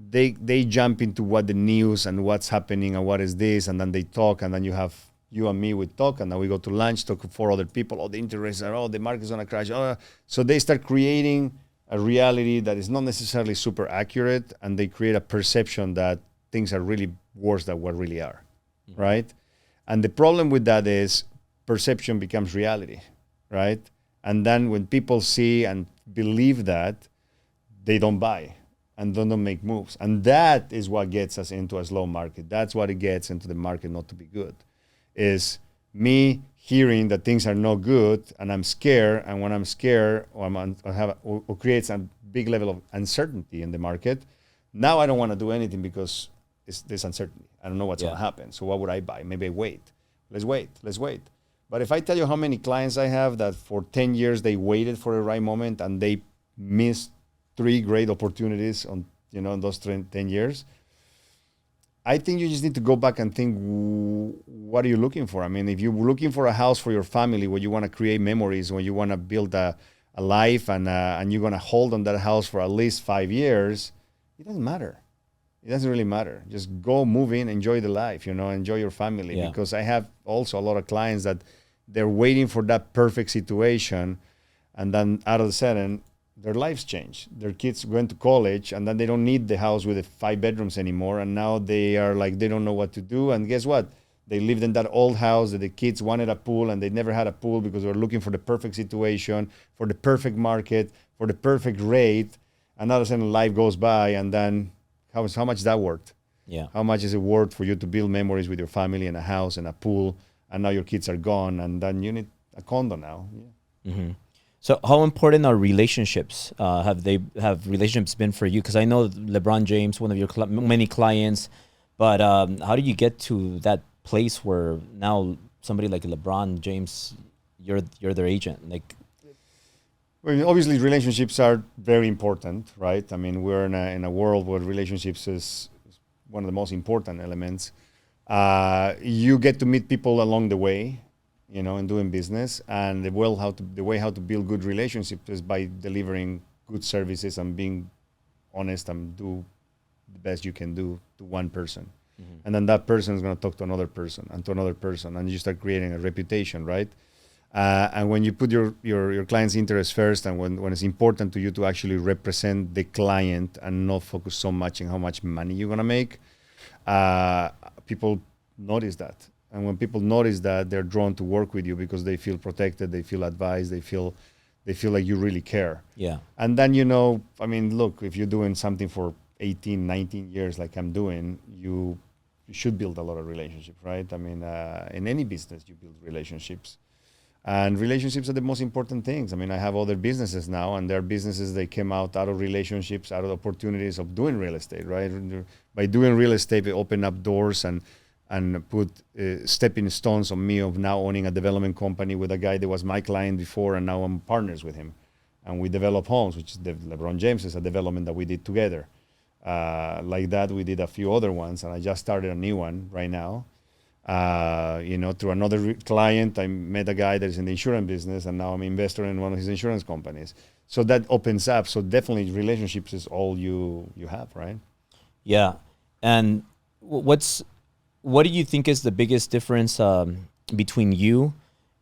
they jump into what the news and what's happening and what is this, and then they talk, and then you and me would talk, and then we go to lunch, talk to 4 other people. Oh, the interest are, the market's gonna crash. Oh. So they start creating a reality that is not necessarily super accurate, and they create a perception that things are really worse than what really are, right? And the problem with that is perception becomes reality, right? And then when people see and believe that, they don't buy and don't make moves. And that is what gets us into a slow market. That's what it gets into the market not to be good, is me hearing that things are not good and I'm scared. And when I'm scared or creates a big level of uncertainty in the market, now I don't want to do anything because there's uncertainty. I don't know what's going to happen. So what would I buy? Maybe I wait. Let's wait. But if I tell you how many clients I have that for 10 years they waited for the right moment and they missed 3 great opportunities in those 10 years, I think you just need to go back and think, what are you looking for? I mean, if you're looking for a house for your family where you want to create memories, where you want to build a life and you're going to hold on that house for at least 5 years, it doesn't matter. It doesn't really matter. Just go, move in, enjoy the life, enjoy your family. Yeah. Because I have also a lot of clients that they're waiting for that perfect situation, and then out of the sudden, their lives change. Their kids went to college, and then they don't need the house with the 5 bedrooms anymore, and now they are like, they don't know what to do. And guess what? They lived in that old house that the kids wanted a pool, and they never had a pool because they were looking for the perfect situation, for the perfect market, for the perfect rate. And all of a sudden, life goes by, and then how much is that worth? Yeah. How much is it worth for you to build memories with your family and a house and a pool, and now your kids are gone, and then you need a condo now? Yeah. Mm-hmm. So how important are relationships? Have relationships been for you? Because I know LeBron James, one of your many clients, but how do you get to that place where now somebody like LeBron James, you're their agent? Like, well, obviously relationships are very important, right? I mean, we're in a world where relationships is one of the most important elements. You get to meet people along the way, you know, in doing business, and the way how to build good relationships is by delivering good services and being honest and do the best you can do to one person. And then that person is going to talk to another person and to another person, and you start creating a reputation, right? And when you put your client's interest first, and when it's important to you to actually represent the client and not focus so much on how much money you're going to make, people notice that. And when people notice that, they're drawn to work with you because they feel protected, they feel advised, they feel like you really care. yeah, And then, you know, I mean, look, if you're doing something for 18, 19 years like I'm doing, you should build a lot of relationships, right? I mean, in any business, you build relationships. And relationships are the most important things. I mean, I have other businesses now, and there are businesses that came out of relationships, out of opportunities of doing real estate, right? By doing real estate, we open up doors and put stepping stones on me of now owning a development company with a guy that was my client before, and now I'm partners with him. And we develop homes, which is LeBron James is a development that we did together. Like that, we did a few other ones, and I just started a new one right now. You know, through another client, I met a guy that is in the insurance business, and now I'm an investor in one of his insurance companies. So that opens up. So definitely, relationships is all you have, right? yeah. And what do you think is the biggest difference between you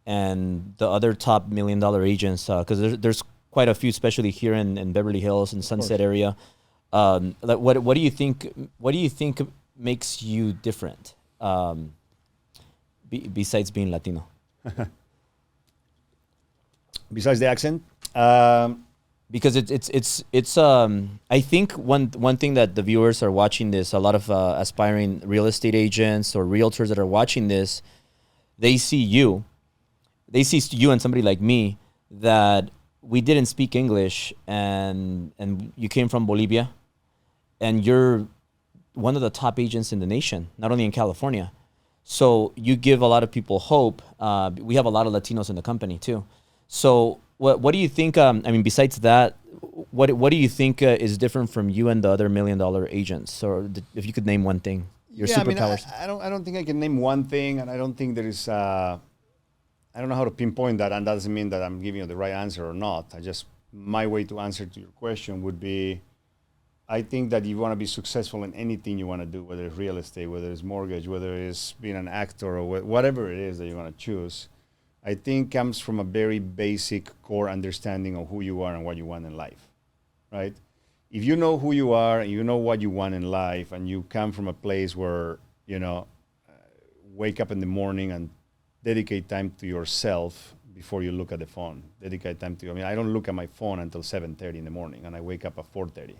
and the other top $1 million agents? Because there's quite a few, especially here in Beverly Hills and Sunset area. Like what do you think? What do you think makes you different? Besides being Latino, Besides the accent, because it's I think one thing that the viewers are watching this, a lot of aspiring real estate agents or realtors that are watching this, they see you and somebody like me that we didn't speak English, and you came from Bolivia, and you're one of the top agents in the nation, not only in California. So you give a lot of people hope. We have a lot of Latinos in the company too. So what do you think? I mean, besides that, what do you think is different from you and the other $1 million agents? Or if you could name one thing, your superpowers. I don't think I can name one thing, and I don't think there is. I don't know how to pinpoint that, and that doesn't mean that I'm giving you the right answer or not. My way to answer to your question would be, I think that you want to be successful in anything you want to do, whether it's real estate, whether it's mortgage, whether it's being an actor, or whatever it is that you want to choose, I think comes from a very basic core understanding of who you are and what you want in life, right? If you know who you are and you know what you want in life, and you come from a place where, you know, wake up in the morning and dedicate time to yourself before you look at the phone, dedicate time to, I mean, I don't look at my phone until 7:30 in the morning, and I wake up at 4:30.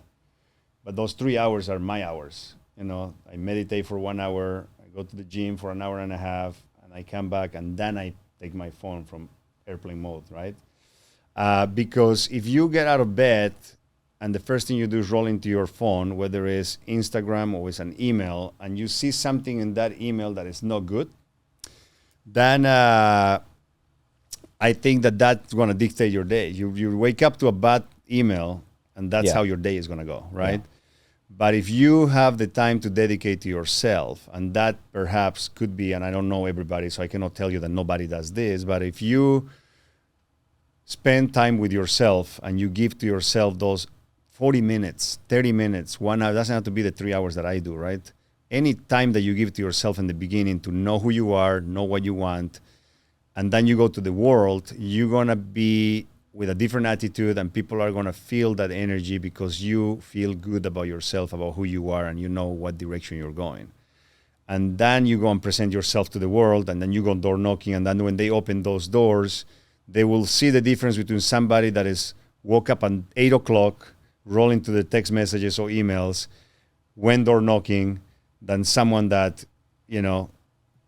But those 3 hours are my hours. You know, I meditate for 1 hour, I go to the gym for an hour and a half, and I come back, and then I take my phone from airplane mode, right? Because if you get out of bed and the first thing you do is roll into your phone, whether it's Instagram or it's an email, and you see something in that email that is not good, then I think that's going to dictate your day. You wake up to a bad email, and that's how your day is going to go, right? Yeah. But if you have the time to dedicate to yourself, and that perhaps could be, and I don't know everybody, so I cannot tell you that nobody does this, but if you spend time with yourself and you give to yourself those 40 minutes, 30 minutes, 1 hour, it doesn't have to be the 3 hours that I do, right? Any time that you give to yourself in the beginning to know who you are, know what you want, and then you go to the world, you're going to be with a different attitude, and people are going to feel that energy because you feel good about yourself, about who you are, and you know what direction you're going. And then you go and present yourself to the world, and then you go door knocking, and then when they open those doors, they will see the difference between somebody that is woke up at 8 o'clock, rolling to the text messages or emails, went door knocking, than someone that, you know,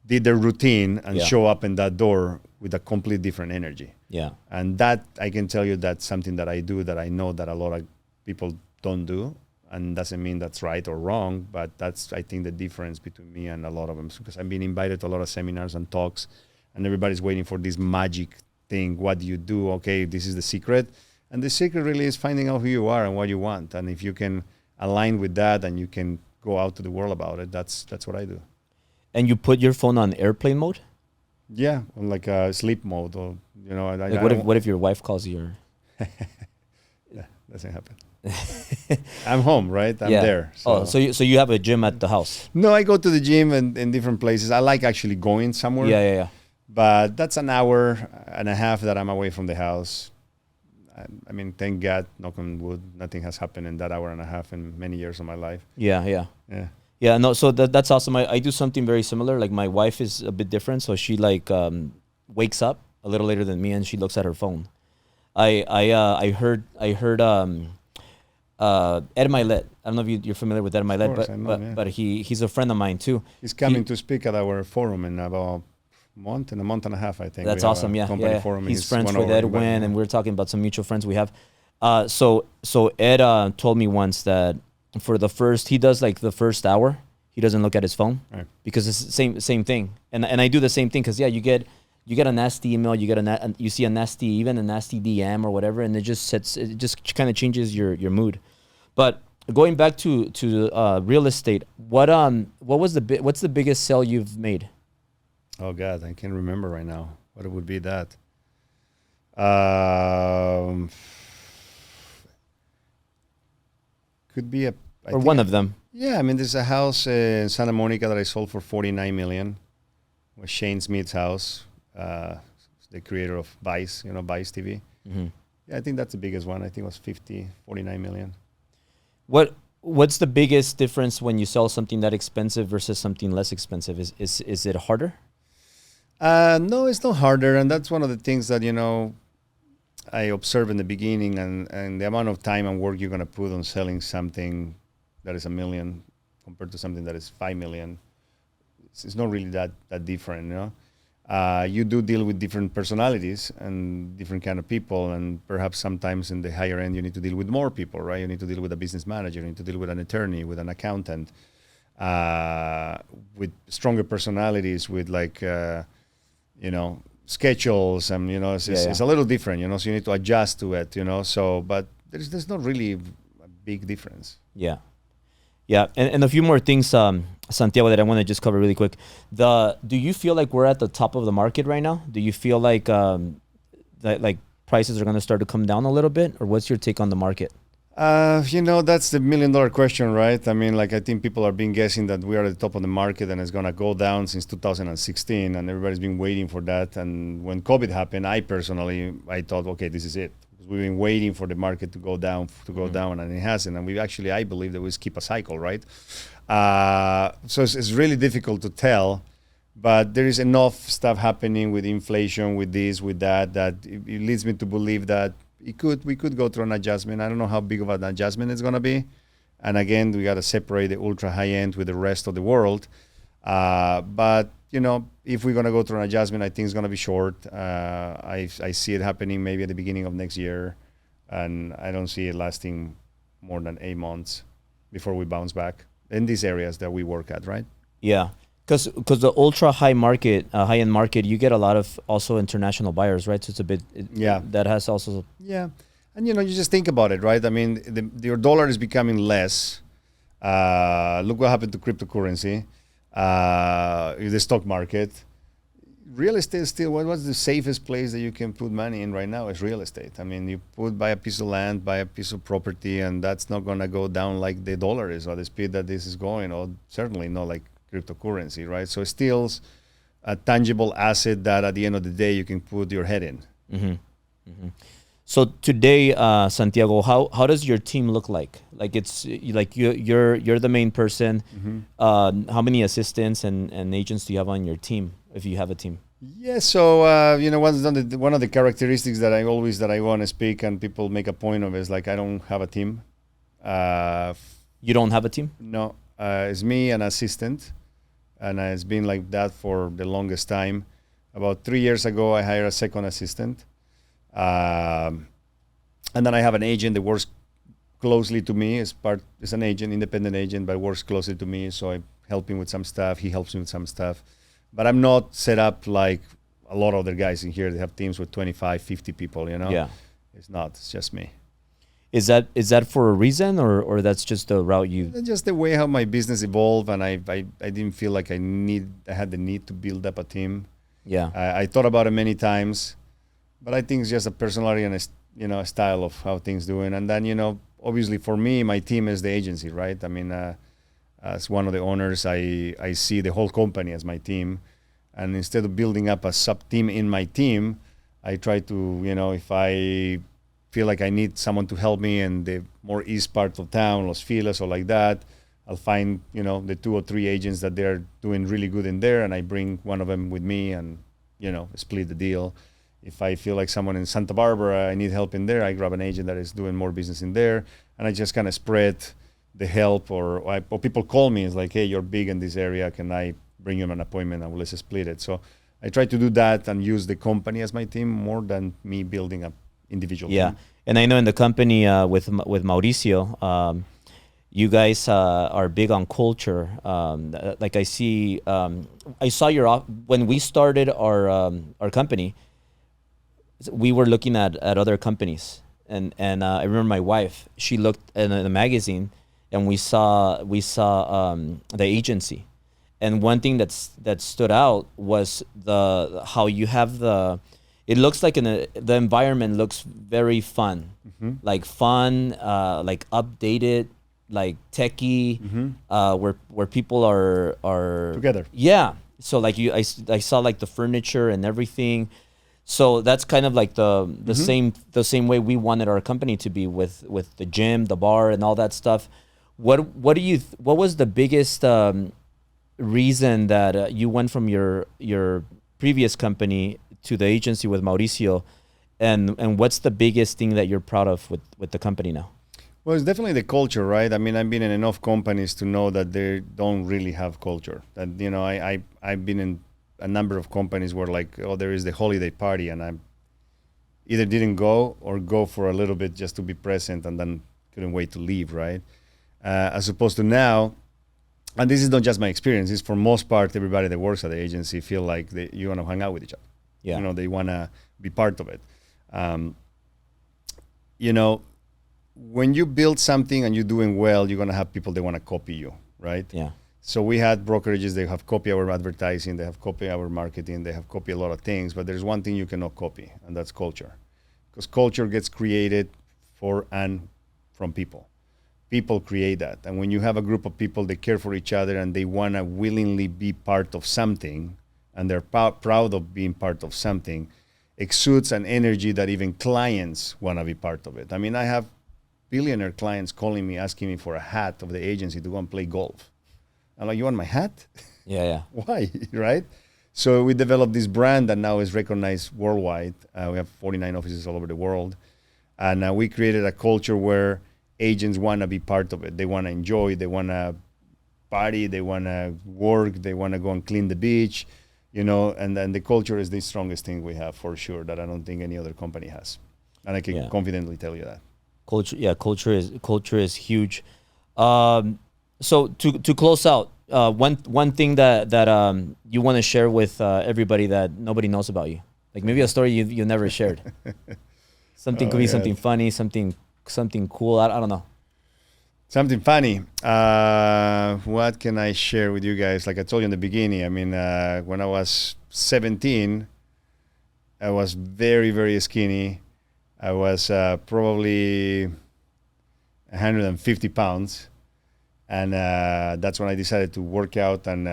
did their routine and show up in that door with a completely different energy. Yeah. And that, I can tell you, that's something that I do that I know that a lot of people don't do. and doesn't mean that's right or wrong, but that's, I think, the difference between me and a lot of them, because I've been invited to a lot of seminars and talks, and everybody's waiting for this magic thing. What do you do? Okay, this is the secret. And the secret really is finding out who you are and what you want. And if you can align with that and you can go out to the world about it, that's what I do. And you put your phone on airplane mode? Yeah, on like a sleep mode, or what if your wife calls you? Yeah, doesn't happen. I'm home, right? I'm there. So you have a gym at the house? No, I go to the gym in different places. I like actually going somewhere. Yeah. But that's an hour and a half that I'm away from the house. I mean, thank God, knock on wood, nothing has happened in that hour and a half in many years of my life. Yeah. No, so that's awesome. I do something very similar. Like my wife is a bit different, so she wakes up a little later than me and she looks at her phone. I heard Ed Milet. I don't know if you're familiar with Ed Milet, but he's a friend of mine too. He's coming to speak at our forum in about a month and a half, I think. That's awesome. Yeah. Forum, he's friends with Edwin, and we're talking about some mutual friends we have. So Ed told me once that for he does like the first hour, he doesn't look at his phone, right, because it's the same thing. And I do the same thing, because you get a nasty email, you see a nasty DM or whatever, and it just kind of changes your mood. But going back to real estate, what's the biggest sale you've made? Oh God, I can't remember right now. What it would be that? Could be one of them. Yeah, I mean, there's a house in Santa Monica that I sold for $49 million. It was Shane Smith's house, the creator of Vice, Vice TV. Mm-hmm. Yeah, I think that's the biggest one. I think it was $49 million. What's the biggest difference when you sell something that expensive versus something less expensive? Is it harder? No, it's not harder, and that's one of the things that I observed in the beginning, and the amount of time and work you're going to put on selling something that is $1 million compared to something that is $5 million. It's not really that different, You do deal with different personalities and different kind of people, and perhaps sometimes in the higher end you need to deal with more people, right? You need to deal with a business manager, you need to deal with an attorney, with an accountant, with stronger personalities, with schedules, and it's a little different, so you need to adjust to it, but there's not really a big difference. Yeah, and a few more things, Santiago, that I want to just cover really quick. Do you feel like we're at the top of the market right now? Do you feel like that prices are going to start to come down a little bit, or what's your take on the market? That's the $1 million question, right? I mean, I think people are been guessing that we are at the top of the market and it's going to go down since 2016, and everybody's been waiting for that. And when COVID happened, I thought, okay, this is it. We've been waiting for the market to go down, and it hasn't. And I believe that we skip a cycle, right? So it's really difficult to tell, but there is enough stuff happening with inflation, with this, with that it leads me to believe that we could go through an adjustment. I don't know how big of an adjustment it's going to be. And again, we got to separate the ultra high end with the rest of the world. But if we're going to go through an adjustment, I think it's going to be short. I see it happening maybe at the beginning of next year, and I don't see it lasting more than 8 months before we bounce back in these areas that we work at, right? Yeah, because the ultra high market, high end market, you get a lot of also international buyers, right? So it's a bit that has also and you just think about it, right? I mean, your dollar is becoming less. Look what happened to cryptocurrency. The stock market, real estate still. What's the safest place that you can put money in right now is real estate. I mean, buy a piece of land, buy a piece of property, and that's not going to go down like the dollar is, or the speed that this is going, or certainly not like cryptocurrency, right? So it's still a tangible asset that at the end of the day you can put your head in. Mm-hmm. Mm-hmm. So today, Santiago, how does your team look like? Like it's like you're the main person. Mm-hmm. How many assistants and agents do you have on your team, if you have a team? Yeah, so one of the characteristics that I want to speak and people make a point of is I don't have a team. You don't have a team? No, it's me and an assistant, and it's been like that for the longest time. About 3 years ago, I hired a second assistant. And then I have an agent that works closely to me as an agent, independent agent, but works closely to me. So I help him with some stuff. He helps me with some stuff. But I'm not set up like a lot of other guys in here. They have teams with 25, 50 people, you know? Yeah. It's not. It's just me. Is that for a reason, or that's just the route you? Just the way how my business evolved, and I didn't feel like I had the need to build up a team. Yeah. I thought about it many times, but I think it's just a personality and a style of how things doing. And then obviously for me, my team is the agency, right? I mean, as one of the owners, I see the whole company as my team, and instead of building up a sub team in my team, I try to if I feel like I need someone to help me in the more east part of town, Los Feliz or like that, I'll find, the 2 or 3 agents that they're doing really good in there, and I bring one of them with me and, split the deal. If I feel like someone in Santa Barbara, I need help in there, I grab an agent that is doing more business in there, and I just kind of spread the help, or people call me, it's like, hey, you're big in this area, can I bring you an appointment and let's split it? So I try to do that and use the company as my team more than me building up individual team. And I know in the company with Mauricio, you guys are big on culture. Like I see, I saw when we started our company, we were looking at other companies, and I remember my wife, she looked in the magazine, and we saw the agency, and one thing that stood out was how you have it looks like the environment looks very fun, like fun, like updated, like techie, where people are together. Yeah. So like I saw like the furniture and everything. So that's kind of like the same way we wanted our company to be, with the gym, the bar, and all that stuff. What was the biggest reason that you went from your previous company to the agency with Mauricio, and what's the biggest thing that you're proud of with the company now? Well, it's definitely the culture, right? I mean, I've been in enough companies to know that they don't really have culture. That I've been in a number of companies where there is the holiday party, and I either didn't go or go for a little bit just to be present, and then couldn't wait to leave, right? As opposed to now, and this is not just my experience, it's for most part everybody that works at the agency feel like you want to hang out with each other. Yeah. They want to be part of it. When you build something and you're doing well, you're going to have people that want to copy you, right? Yeah. So we had brokerages, they have copy our advertising, they have copy our marketing, they have copy a lot of things, but there's one thing you cannot copy, and that's culture. Because culture gets created for and from people. People create that. And when you have a group of people that care for each other and they want to willingly be part of something, and they're proud of being part of something, exudes an energy that even clients want to be part of it. I mean, I have billionaire clients calling me, asking me for a hat of the agency to go and play golf. I'm like, you want my hat? Yeah. Why, right? So we developed this brand that now is recognized worldwide. We have 49 offices all over the world. And we created a culture where agents want to be part of it. They want to enjoy, they want to party, they want to work, they want to go and clean the beach. And then the culture is the strongest thing we have, for sure, that I don't think any other company has. And I can confidently tell you that. Culture is huge. So to close out, one thing that you want to share with everybody that nobody knows about you, like maybe a story you never shared. Something could be something funny, something cool. I don't know. Something funny. What can I share with you guys? Like I told you in the beginning, I mean, when I was 17, I was very, very skinny. I was probably 150 pounds. And that's when I decided to work out and,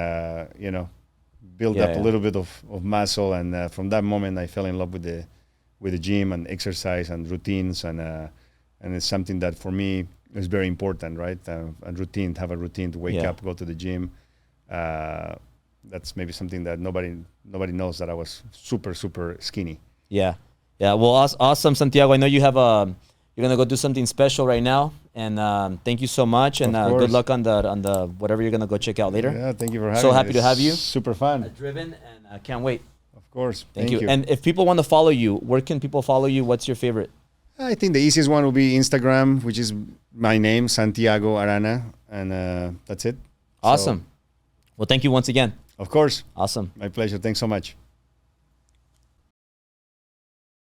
build up a little bit of muscle. And from that moment, I fell in love with the gym and exercise and routines. And it's something that for me, it's very important, right? Have a routine to wake up, go to the gym. That's maybe something that nobody knows, that I was super, super skinny. Yeah. Well, awesome, Santiago. I know you have you're gonna go do something special right now, and thank you so much, and good luck on the whatever you're gonna go check out later. Yeah, thank you for having me. So happy to have you. Super fun. Driven, and I can't wait. Of course. Thank you. And if people want to follow you, where can people follow you? What's your favorite? I think the easiest one will be Instagram, which is my name, Santiago Arana, and that's it. Awesome. Well, thank you once again. Of course. Awesome. My pleasure. Thanks so much.